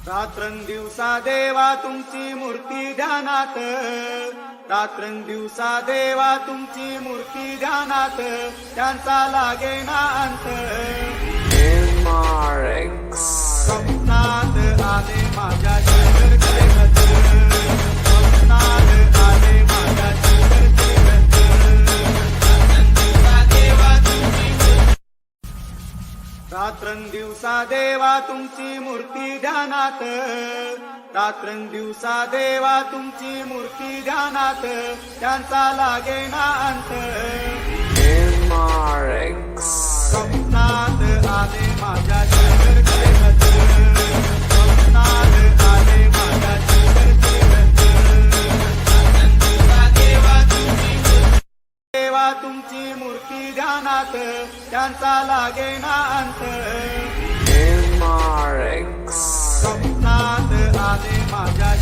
रात्रंदिवसा देवा तुमची मूर्ती ध्यानात, रात्रंदिवसा देवा तुमची मूर्ती ध्यानात, त्यांचा लागेना अंत. स्वप्नात आले माझ्या शेवटचे व्रत, स्वप्नात आले माझ्या शेवटचे व्रत. रात्रंदिवसा देवा तुमची मूर्ती ध्यानात, रात्रंदिवसा देवा तुमची मूर्ती ध्यानात, त्यांचा लागेना अंत. स्वप्नात आले माझ्या शेवटचे व्रत, स्वप्नात आले माझ्या शेवटचे व्रत. देवा तुमची मूर्ती ध्यानात, त्यांचा लागेना अंत. स्वप्नात आले माझ्या